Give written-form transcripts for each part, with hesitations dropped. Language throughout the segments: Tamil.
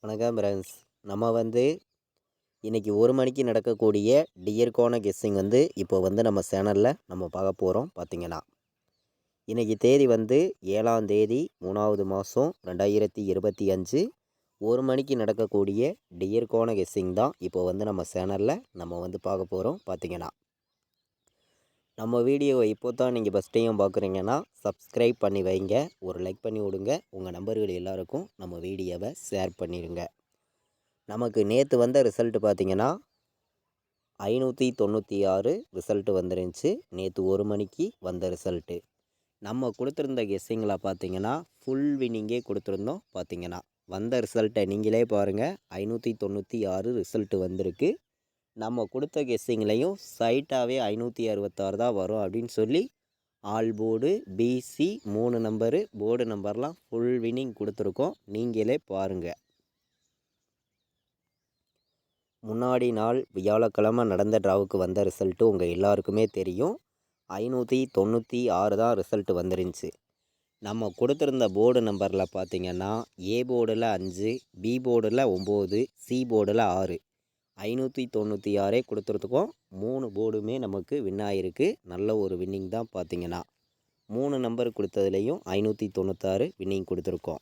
வணக்கம் ஃப்ரெண்ட்ஸ். நம்ம இன்றைக்கி 1 மணிக்கு நடக்கக்கூடிய டியர்கான கெஸ்ஸிங் இப்போ நம்ம சேனலில் நம்ம பார்க்க போகிறோம். பார்த்திங்கன்னா இன்றைக்கி தேதி 7ஆம் தேதி 3வது மாதம் 2025 1 மணிக்கு நடக்கக்கூடிய டியர்கான கெஸ்ஸிங் தான் இப்போ நம்ம சேனலில் நம்ம பார்க்க போகிறோம். பார்த்திங்கன்னா நம்ம வீடியோவை இப்போ தான் நீங்கள் ஃபஸ்ட் டைம் பார்க்குறீங்கன்னா சப்ஸ்கிரைப் பண்ணி வைங்க, ஒரு லைக் பண்ணி விடுங்க, உங்கள் நம்பர்கள் எல்லாருக்கும் நம்ம வீடியோவை ஷேர் பண்ணிடுங்க. நமக்கு நேற்று வந்த ரிசல்ட்டு பார்த்திங்கன்னா 596 ரிசல்ட்டு வந்துருந்துச்சு. நேற்று 1 மணிக்கு வந்த ரிசல்ட்டு. நம்ம கொடுத்துருந்த கெஸ்ஸிங்கில் பார்த்திங்கன்னா ஃபுல் வின்னிங்கே கொடுத்துருந்தோம். பார்த்திங்கன்னா வந்த ரிசல்ட்டை நீங்களே பாருங்கள். 596 ரிசல்ட்டு வந்திருக்கு. நம்ம கொடுத்த கெஸ்ஸிங்லேயும் சைட்டாகவே 566 தான் வரும் அப்படின்னு சொல்லி all board BC 3 number board நம்பர்லாம் ஃபுல் வின்னிங் கொடுத்துருக்கோம். நீங்களே பாருங்கள். முன்னாடி நாள் வியாழக்கிழமை நடந்த ட்ராவுக்கு வந்த ரிசல்ட்டு உங்கள் எல்லாருக்குமே தெரியும். 596 தான் ரிசல்ட்டு வந்துருந்துச்சு. நம்ம கொடுத்துருந்த போர்டு நம்பரில் பார்த்திங்கன்னா ஏ போர்டில் 5, பி போர்டில் 9, சி போர்டில் 6, 596 கொடுத்துருக்கோம். 3 போர்டுமே நமக்கு வின் ஆகிருக்கு. நல்ல ஒரு வின்னிங் தான். பார்த்திங்கன்னா 3 நம்பர் கொடுத்ததுலேயும் 596 வின்னிங் கொடுத்துருக்கோம்.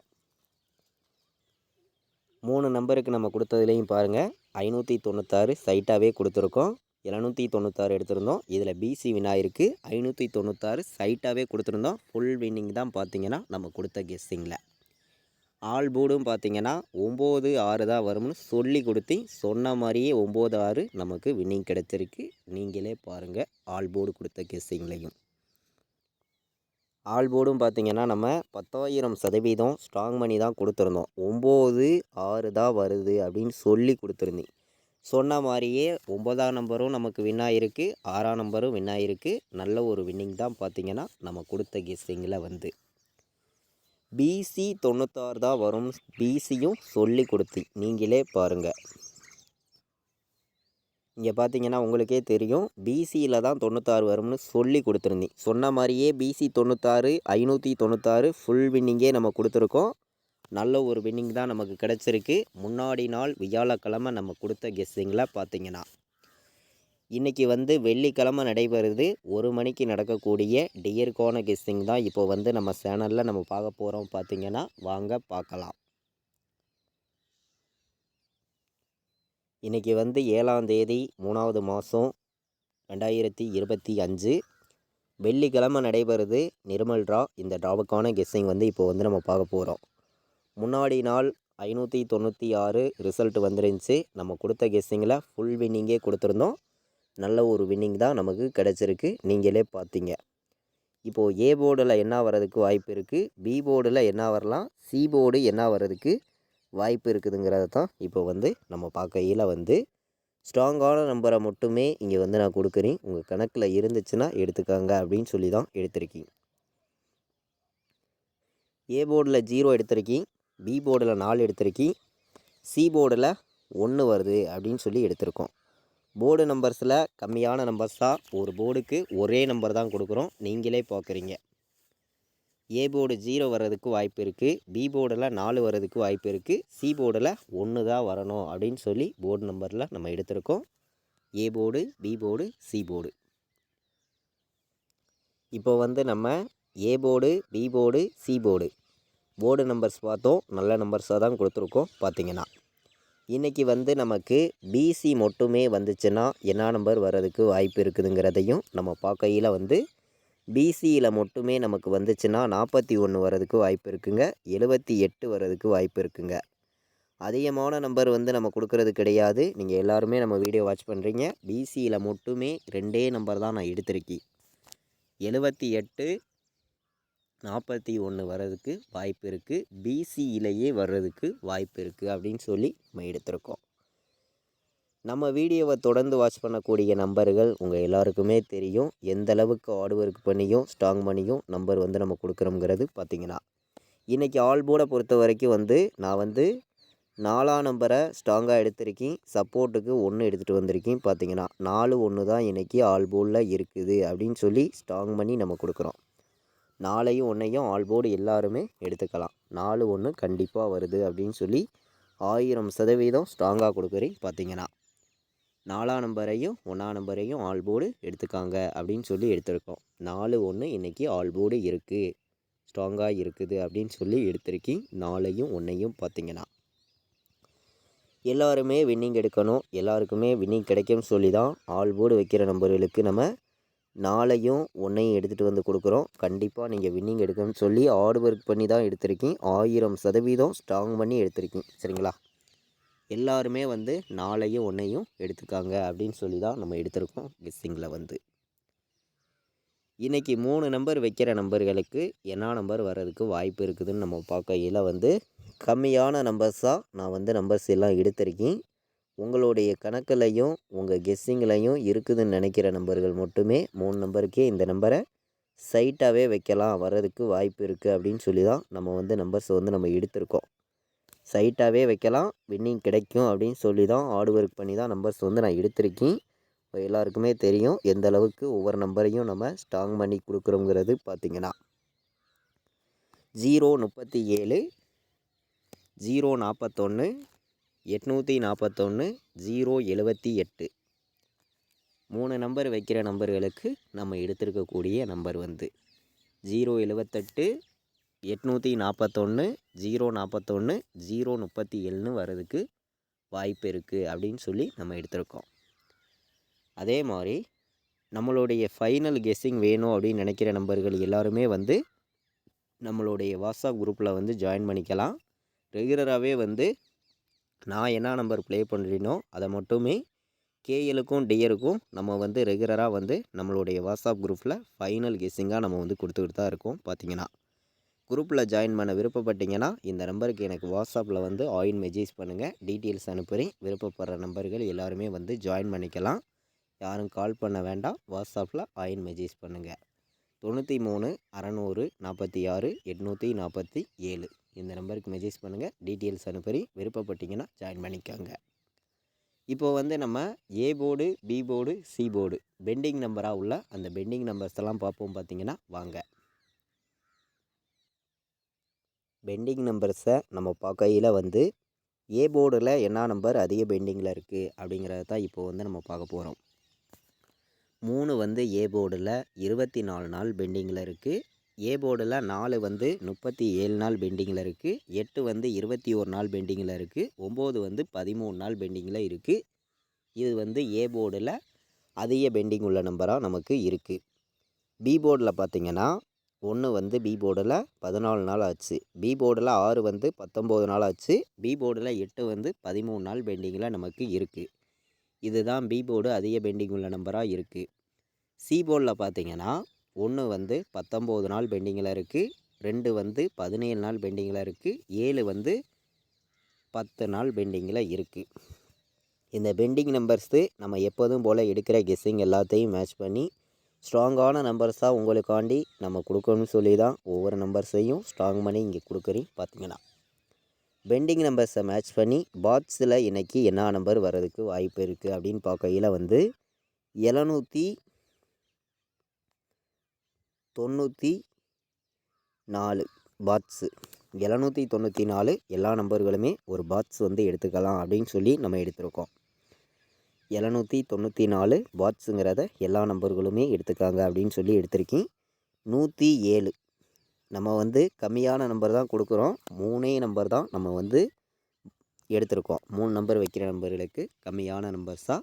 3 நம்பருக்கு நம்ம கொடுத்ததுலேயும் பாருங்கள் 596 சைட்டாகவே கொடுத்துருக்கோம். 796 எடுத்திருந்தோம். இதில் பிசி வின் ஆகிருக்கு. 596 சைட்டாகவே கொடுத்துருந்தோம். ஃபுல் வின்னிங் தான். பார்த்திங்கன்னா நம்ம கொடுத்த கெஸ்ஸிங்கில் ஆல் போர்டும் பார்த்திங்கன்னா 9-6 தான் வரும்னு சொல்லி கொடுத்தி சொன்ன மாதிரியே 9-6 நமக்கு வின்னிங் கிடச்சிருக்கு. நீங்களே பாருங்கள். ஆல் போர்டு கொடுத்த கெஸ்ஸிங்லையும் ஆல் போர்டும் பார்த்திங்கன்னா நம்ம 10,000% ஸ்ட்ராங் மணி தான் கொடுத்துருந்தோம். 9-6 தான் வருது அப்படின்னு சொல்லி கொடுத்துருந்தேன். சொன்ன மாதிரியே 9ஆம் நம்பரும் நமக்கு வின் ஆகிருக்கு, 6ஆம் நம்பரும் வின் ஆகிருக்கு. நல்ல ஒரு வின்னிங் தான். பார்த்திங்கன்னா நம்ம கொடுத்த கெஸ்ஸிங்கில் பிசி 96 தான் வரும். பிசியும் சொல்லி கொடுத்தி நீங்களே பாருங்கள். இங்கே பார்த்தீங்கன்னா உங்களுக்கே தெரியும். பிசியில் தான் 96 வரும்னு சொல்லி கொடுத்துருந்தேன். சொன்ன மாதிரியே பிசி 96, 596 ஃபுல் வின்னிங்கே நம்ம கொடுத்துருக்கோம். நல்ல ஒரு வின்னிங் தான் நமக்கு கிடச்சிருக்கு. முன்னாடி நாள் வியாழக்கிழமை நம்ம கொடுத்த கெஸ்ஸிங்கில் பார்த்திங்கன்னா இன்றைக்கி வெள்ளிக்கிழமை நடைபெறுது. 1 மணிக்கு நடக்கக்கூடிய டியர்கான கெஸ்ஸிங் தான் இப்போ நம்ம சேனலில் நம்ம பார்க்க போகிறோம். பார்த்திங்கன்னா வாங்க பார்க்கலாம். இன்றைக்கி 7ஆம் தேதி 3வது மாதம் 2025 வெள்ளிக்கிழமை நடைபெறுது நிர்மல் ட்ரா. இந்த ட்ராவுக்கான கெஸ்ஸிங் இப்போ நம்ம பார்க்க போகிறோம். முன்னாடி நாள் 596 ரிசல்ட் வந்துருந்துச்சு. நம்ம கொடுத்த கெஸ்ஸிங்கில் ஃபுல் வின்னிங்கே கொடுத்துருந்தோம். நல்ல ஒரு வின்னிங் தான் நமக்கு கிடச்சிருக்கு. நீங்களே பார்த்தீங்க. இப்போது ஏ போர்டில் என்ன வர்றதுக்கு வாய்ப்பு இருக்குது, பி போர்டில் என்ன வரலாம், சி போர்டு என்ன வர்றதுக்கு வாய்ப்பு இருக்குதுங்கிறத தான் இப்போ நம்ம பார்க்கையில் ஸ்ட்ராங்கான நம்பரை மட்டுமே இங்கே நான் கொடுக்குறேன். உங்கள் கணக்கில் இருந்துச்சுன்னா எடுத்துக்காங்க அப்படின்னு சொல்லி தான் எடுத்திருக்கீங்க. ஏ போர்டில் 0 எடுத்திருக்கீங்க, பி போர்டில் 4 எடுத்திருக்கீங்க, சி போர்டில் 1 வருது அப்படின்னு சொல்லி எடுத்திருக்கோம். போர்டு நம்பர்ஸில் கம்மியான நம்பர்ஸாக ஒரு போர்டுக்கு ஒரே நம்பர் தான் கொடுக்குறோம். நீங்களே பார்க்குறீங்க. ஏ போர்டு 0 வர்றதுக்கு வாய்ப்பு இருக்குது, பி போர்டில் 4 வர்றதுக்கு வாய்ப்பு இருக்குது, சி போர்டில் 1 தான் வரணும் அப்படின்னு சொல்லி போர்டு நம்பரில் நம்ம எடுத்திருக்கோம். A board, B board, C board. இப்போ நம்ம A board, B board, C board board numbers பார்த்தோம். நல்ல நம்பர்ஸாக தான் கொடுத்துருக்கோம். பார்த்திங்கன்னா இன்றைக்கி நமக்கு பிசி மட்டுமே வந்துச்சுன்னா என்ன நம்பர் வர்றதுக்கு வாய்ப்பு இருக்குதுங்கிறதையும் நம்ம பார்க்கையில் பிசியில் மட்டுமே நமக்கு வந்துச்சுன்னா 41 வர்றதுக்கு வாய்ப்பு இருக்குங்க, 78 வர்றதுக்கு வாய்ப்பு இருக்குங்க. அதிகமான நம்பர் நம்ம கொடுக்கறது கிடையாது. நீங்கள் எல்லாருமே நம்ம வீடியோ வாட்ச் பண்ணுறீங்க. பிசியில் மட்டுமே 2 நம்பர் தான் நான் எடுத்திருக்கேன். 78, 41 வர்றதுக்கு வாய்ப்பு இருக்குது. பிசியிலேயே வர்றதுக்கு வாய்ப்பு இருக்குது அப்படின்னு சொல்லி நம்ம எடுத்திருக்கோம். நம்ம வீடியோவை தொடர்ந்து வாட்ச் பண்ணக்கூடிய நம்பர்கள் உங்கள் எல்லாருக்குமே தெரியும். எந்த அளவுக்கு ஹார்ட் ஒர்க் பண்ணியும் ஸ்ட்ராங் பண்ணியும் நம்பர் நம்ம கொடுக்குறோங்கிறது. பார்த்திங்கன்னா இன்றைக்கி ஆல் போர்டை பொறுத்த வரைக்கும் நான் 4ஆம் நம்பரை ஸ்ட்ராங்காக எடுத்திருக்கேன். சப்போர்ட்டுக்கு 1 எடுத்துகிட்டு வந்திருக்கேன். பார்த்திங்கன்னா 4-1 தான் இன்றைக்கி ஆல் போர்டில் இருக்குது அப்படின்னு சொல்லி ஸ்ட்ராங் பண்ணி நம்ம கொடுக்குறோம். 4ஐயும் 1ஐயும் ஆல் போர்டு எல்லாருமே எடுத்துக்கலாம். 4-1 கண்டிப்பாக வருது அப்படின்னு சொல்லி 1000% ஸ்ட்ராங்காக கொடுக்குறேன். பார்த்தீங்கன்னா 4ஆம் நம்பரையும் 1ஆம் நம்பரையும் ஆல் போர்டு எடுத்துக்காங்க அப்படின்னு சொல்லி எடுத்திருக்கோம். 4 1 இன்றைக்கி ஆல் போர்டு இருக்குது, ஸ்ட்ராங்காக இருக்குது அப்படின்னு சொல்லி எடுத்திருக்கேன். 4ஐயும் 1ஐயும் பார்த்தீங்கன்னா எல்லாருமே வின்னிங் எடுக்கணும், எல்லாருக்குமே வின்னிங் கிடைக்கும்னு சொல்லி தான் ஆல் போர்டு வைக்கிற நம்பர்களுக்கு நம்ம 4ஐயும் 1ஐயும் எடுத்துகிட்டு வந்து கொடுக்குறோம். கண்டிப்பாக நீங்கள் வின்னிங் எடுக்கணும்னு சொல்லி ஹார்ட் ஒர்க் பண்ணி தான் எடுத்திருக்கேன். 1000% ஸ்ட்ராங் பண்ணி எடுத்திருக்கேன். சரிங்களா? எல்லாருமே வந்து 4ஐயும் 1ஐயும் எடுத்துக்காங்க அப்படின்னு சொல்லி தான் நம்ம எடுத்திருக்கோம். கெஸ்ஸிங்கில் வந்து இன்றைக்கி 3 நம்பர் வைக்கிற நம்பர்களுக்கு என்ன நம்பர் வர்றதுக்கு வாய்ப்பு இருக்குதுன்னு நம்ம பார்க்கையில் வந்து கம்மியான நம்பர்ஸாக நான் வந்து நம்பர்ஸ் எல்லாம் எடுத்திருக்கேன். உங்களுடைய கணக்குலையும் உங்கள் கெஸ்ஸிங்லையும் இருக்குதுன்னு நினைக்கிற நம்பர்கள் மட்டுமே 3 நம்பருக்கே இந்த நம்பரை சைட்டாகவே வைக்கலாம், வர்றதுக்கு வாய்ப்பு இருக்குது அப்படின்னு சொல்லி தான் நம்ம வந்து நம்பர்ஸை வந்து நம்ம எடுத்திருக்கோம். சைட்டாகவே வைக்கலாம், வின்னிங் கிடைக்கும் அப்படின்னு சொல்லி தான் ஹார்ட் ஒர்க் பண்ணி தான் நம்பர்ஸ் வந்து நான் எடுத்திருக்கேன். எல்லாருக்குமே தெரியும் எந்த அளவுக்கு ஒவ்வொரு நம்பரையும் நம்ம ஸ்ட்ராங் பண்ணி கொடுக்குறோங்கிறது. பார்த்திங்கன்னா 037 041 841 078 3 நம்பர் வைக்கிற நம்பர்களுக்கு நம்ம எடுத்திருக்கக்கூடிய நம்பர் வந்து 078 841 041 037ன்னு வர்றதுக்கு வாய்ப்பு இருக்குது அப்படின்னு சொல்லி நம்ம எடுத்திருக்கோம். அதே மாதிரி நம்மளுடைய ஃபைனல் கெஸ்ஸிங் வேணும் அப்படின்னு நினைக்கிற நம்பர்கள் எல்லாருமே வந்து நம்மளுடைய வாட்ஸ்அப் குரூப்பில் வந்து ஜாயின் பண்ணிக்கலாம். ரெகுலராகவே வந்து நான் என்ன நம்பர் ப்ளே பண்ணுறேனோ அதை மட்டுமே கேஎலுக்கும் டிஆருக்கும் நம்ம வந்து ரெகுலராக வந்து நம்மளுடைய வாட்ஸ்அப் குரூப்பில் ஃபைனல் கெஸ்ஸிங்காக நம்ம வந்து கொடுத்துக்கிட்டு தான் இருக்கோம். பார்த்தீங்கன்னா குரூப்பில் ஜாயின் பண்ண விருப்பப்பட்டீங்கன்னா இந்த நம்பருக்கு எனக்கு வாட்ஸ்அப்பில் வந்து ஆயின் மெசேஜ் பண்ணுங்கள், டீட்டெயில்ஸ் அனுப்புகிறேன். விருப்பப்படுற நம்பர்கள் எல்லாருமே வந்து ஜாயின் பண்ணிக்கலாம். யாரும் கால் பண்ண வேண்டாம், வாட்ஸ்அப்பில் ஆயின் மெசேஜ் பண்ணுங்கள். 93 600 46 847 இந்த நம்பருக்கு மெசேஜ் பண்ணுங்கள், டீட்டெயில்ஸ் அனுப்புகிறேன். விருப்பப்பட்டீங்கன்னா ஜாயின் பண்ணிக்கோங்க. இப்போது வந்து நம்ம A board, B board, C board pending நம்பராக உள்ள அந்த பெண்டிங் நம்பர்ஸ் எல்லாம் பார்ப்போம். பார்த்தீங்கன்னா வாங்க, பெண்டிங் நம்பர்ஸை நம்ம பார்க்கையில் வந்து ஏ போர்டில் என்ன நம்பர் அதிக பெண்டிங்கில் இருக்குது அப்படிங்கிறத தான் இப்போ வந்து நம்ம பார்க்க போகிறோம். 3 வந்து ஏ போர்டில் 24 நாள் பெண்டிங்கில் இருக்குது. ஏ போர்டில் 4 வந்து 37 நாள் பெண்டிங்கில் இருக்குது. 8 வந்து 21 நாள் பெண்டிங்கில் இருக்குது. 9 வந்து 13 நாள் பெண்டிங்கில் இருக்குது. இது வந்து ஏ போர்டில் அதிக பெண்டிங் உள்ள நம்பராக நமக்கு இருக்குது. பி போர்டில் பார்த்திங்கன்னா 1 வந்து பி போர்டில் 14 நாள் ஆச்சு. பி போர்டில் 6 வந்து 19 நாள் ஆச்சு. பி போர்டில் 8 வந்து 13 நாள் பெண்டிங்கில் நமக்கு இருக்குது. இதுதான் பி போர்டு அதிக பெண்டிங் உள்ள நம்பராக இருக்குது. சி போர்டில் பார்த்திங்கன்னா 1 வந்து 19 நாள் பெண்டிங்கில் இருக்குது. 2 வந்து 17 நாள் பெண்டிங்கில் இருக்குது. 7 வந்து 10 நாள் பெண்டிங்கில் இருக்குது. இந்த பெண்டிங் நம்பர்ஸு நம்ம எப்போதும் போல் எடுக்கிற கெஸ்ஸிங் எல்லாத்தையும் மேட்ச் பண்ணி ஸ்ட்ராங்கான நம்பர்ஸாக உங்களுக்காண்டி நம்ம கொடுக்கணும்னு சொல்லி தான் ஒவ்வொரு நம்பர்ஸையும் ஸ்ட்ராங் பண்ணி இங்கே கொடுக்குறேன். பார்த்திங்கன்னா பெண்டிங் நம்பர்ஸை மேட்ச் பண்ணி பாக்ஸில் இன்றைக்கி என்ன நம்பர் வர்றதுக்கு வாய்ப்பு இருக்குது அப்படின்னு பார்க்கையில் வந்து 794 பாட்ஸு 794 எல்லா நம்பர்களுமே ஒரு பாட்ஸ் வந்து எடுத்துக்கலாம் அப்படின்னு சொல்லி நம்ம எடுத்திருக்கோம். 794 பாட்ஸுங்கிறத எல்லா நம்பர்களுமே எடுத்துக்காங்க அப்படின்னு சொல்லி எடுத்திருக்கேன். 107 நம்ம வந்து கம்மியான நம்பர் தான் கொடுக்குறோம். 3 நம்பர் தான் நம்ம வந்து எடுத்திருக்கோம். 3 நம்பர் வைக்கிற நம்பர்களுக்கு கம்மியான நம்பர்ஸாக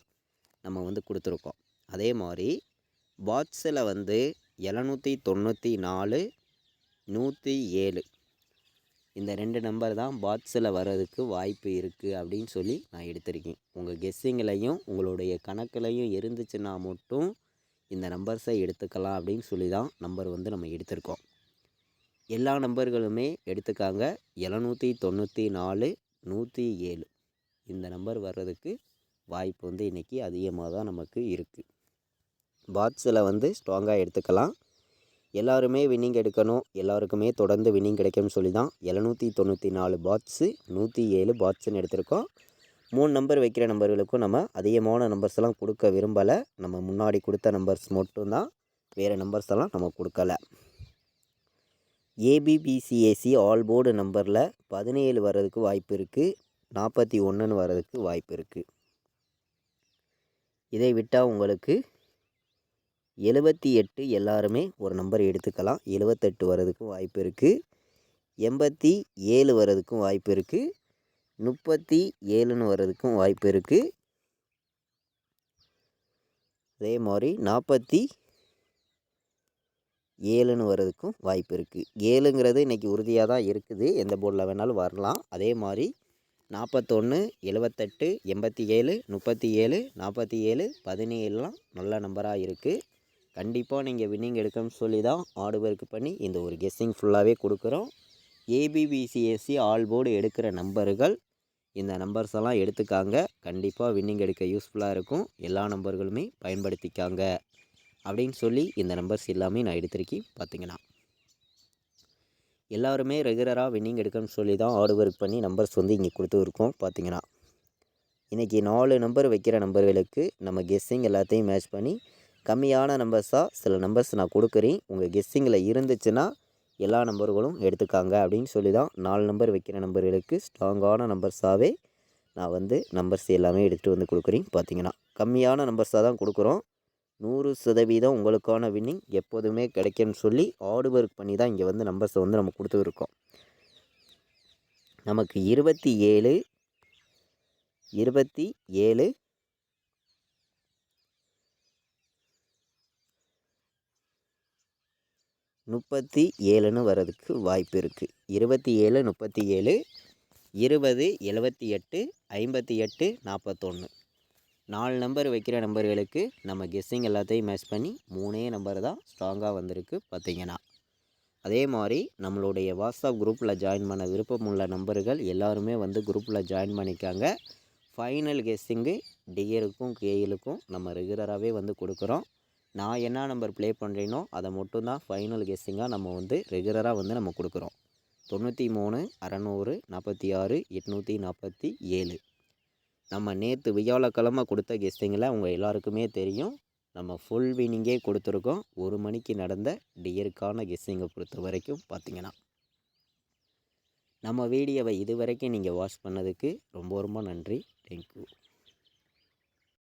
நம்ம வந்து கொடுத்துருக்கோம். அதே மாதிரி பாட்ஸில் வந்து 794 107 இந்த 2 நம்பர் தான் பாட்ஸில் வர்றதுக்கு வாய்ப்பு இருக்குது அப்படின்னு சொல்லி நான் எடுத்திருக்கேன். உங்கள் கெஸ்ஸிங்லையும் உங்களுடைய கணக்குலையும் இருந்துச்சுன்னா மட்டும் இந்த நம்பர்ஸை எடுத்துக்கலாம் அப்படின்னு சொல்லி தான் நம்பர் வந்து நம்ம எடுத்திருக்கோம். எல்லா நம்பர்களுமே எடுத்துக்காங்க. 794 107 இந்த நம்பர் வர்றதுக்கு வாய்ப்பு வந்து இன்றைக்கி அதிகமாக தான் நமக்கு இருக்குது. பாட்ஸில் வந்து ஸ்ட்ராங்காக எடுத்துக்கலாம். எல்லாருமே வின்னிங் எடுக்கணும், எல்லாருக்குமே தொடர்ந்து வின்னிங் கிடைக்கும்னு சொல்லி தான் 794 பாட்ஸு 107 பாட்ஸுன்னு எடுத்திருக்கோம். 3 நம்பர் வைக்கிற நம்பர்களுக்கும் நம்ம அதிகமான நம்பர்ஸ் எல்லாம் கொடுக்க விரும்பலை. நம்ம முன்னாடி கொடுத்த நம்பர்ஸ் மட்டும்தான், வேறு நம்பர்ஸ் எல்லாம் நம்ம கொடுக்கலை. ஏபிபிசிஏசி ஆல் போர்டு நம்பரில் 17 வர்றதுக்கு வாய்ப்பு இருக்குது. 41ன்னு வர்றதுக்கு வாய்ப்பு இருக்குது. இதை விட்டால் உங்களுக்கு 78 எல்லாருமே ஒரு நம்பர் எடுத்துக்கலாம். 78 வர்றதுக்கும் வாய்ப்பு இருக்குது. 87 வர்றதுக்கும் வாய்ப்பு இருக்குது. 37ன்னு வர்றதுக்கும் வாய்ப்பு இருக்குது. அதே மாதிரி 47ன்னு வர்றதுக்கும் வாய்ப்பு இருக்குது. 7ங்கிறது இன்றைக்கி உறுதியாக தான் இருக்குது. எந்த போர்டில் வேணாலும் வரலாம். அதே மாதிரி 41, 78, 87, 37, 47, 17லாம் நல்ல நம்பராக இருக்குது. கண்டிப்பாக நீங்கள் வின்னிங் எடுக்கணும்னு சொல்லி தான் ஹார்ட் ஒர்க் பண்ணி இந்த ஒரு கெஸ்ஸிங் ஃபுல்லாகவே கொடுக்குறோம். ஏபிபிசிஎஸ்சி ஆல் போர்டு எடுக்கிற நம்பர்கள் இந்த நம்பர்ஸ் எல்லாம் எடுத்துக்காங்க. கண்டிப்பாக வின்னிங் எடுக்க யூஸ்ஃபுல்லாக இருக்கும். எல்லா நம்பர்களுமே பயன்படுத்திக்காங்க அப்படின்னு சொல்லி இந்த நம்பர்ஸ் எல்லாமே நான் எடுத்திருக்கேன். பார்த்தீங்கன்னா எல்லாருமே ரெகுலராக வின்னிங் எடுக்கணும்னு சொல்லி தான் ஹார்ட் ஒர்க் பண்ணி நம்பர்ஸ் வந்து இங்கே கொடுத்துருக்கோம். பார்த்தீங்கன்னா இன்றைக்கி 4 நம்பர் வைக்கிற நம்பர்களுக்கு நம்ம கெஸ்ஸிங் எல்லாத்தையும் மேட்ச் பண்ணி கம்மியான நம்பர்ஸாக சில நம்பர்ஸ் நான் கொடுக்குறேன். உங்கள் கெஸ்ஸிங்கில் இருந்துச்சுன்னா எல்லா நம்பர்களும் எடுத்துக்காங்க அப்படின்னு சொல்லி தான் 4 நம்பர் வைக்கிற நம்பர்களுக்கு ஸ்ட்ராங்கான நம்பர்ஸாகவே நான் வந்து நம்பர்ஸ் எல்லாமே எடுத்துகிட்டு வந்து கொடுக்குறேன். பார்த்தீங்கன்னா கம்மியான நம்பர்ஸாக தான் கொடுக்குறோம். 100% உங்களுக்கான வின்னிங் எப்போதுமே கிடைக்கும்னு சொல்லி ஹார்ட் ஒர்க் பண்ணி தான் இங்கே வந்து நம்பர்ஸை வந்து நம்ம கொடுத்துருக்கோம். நமக்கு 27 37ன்னு வர்றதுக்கு வாய்ப்பு இருக்குது. 27, 37, 20, 78, 58, 41 4 நம்பர் வைக்கிற நம்பர்களுக்கு நம்ம கெஸ்ஸிங் எல்லாத்தையும் மேட்ச் பண்ணி 3 நம்பர் தான் ஸ்ட்ராங்காக வந்திருக்கு. பார்த்தீங்கன்னா அதே மாதிரி நம்மளுடைய வாட்ஸ்அப் குரூப்பில் ஜாயின் பண்ண விருப்பமுள்ள நம்பர்கள் எல்லாருமே வந்து குரூப்பில் ஜாயின் பண்ணிக்காங்க. ஃபைனல் கெஸ்ஸிங்கு டியருக்கும் கேஎலுக்கும் நம்ம ரெகுலராகவே வந்து கொடுக்குறோம். நான் என்ன நம்பர் ப்ளே பண்ணுறேனோ அதை மட்டும்தான் ஃபைனல் கெஸ்ஸிங்காக நம்ம வந்து ரெகுலராக வந்து நம்ம கொடுக்குறோம். 93, 600, 46, 847 நம்ம நேற்று வியாழக்கிழமை கொடுத்த கெஸ்ஸிங்கில் உங்கள் எல்லாருக்குமே தெரியும். நம்ம ஃபுல் வினிங்கே கொடுத்துருக்கோம். 1 மணிக்கு நடந்த டியருக்கான கெஸ்ஸிங்கை பொறுத்த வரைக்கும். பார்த்தீங்கன்னா நம்ம வீடியோவை இது வரைக்கும் நீங்கள் வாட்ச் பண்ணதுக்கு ரொம்ப ரொம்ப நன்றி. தேங்க்யூ.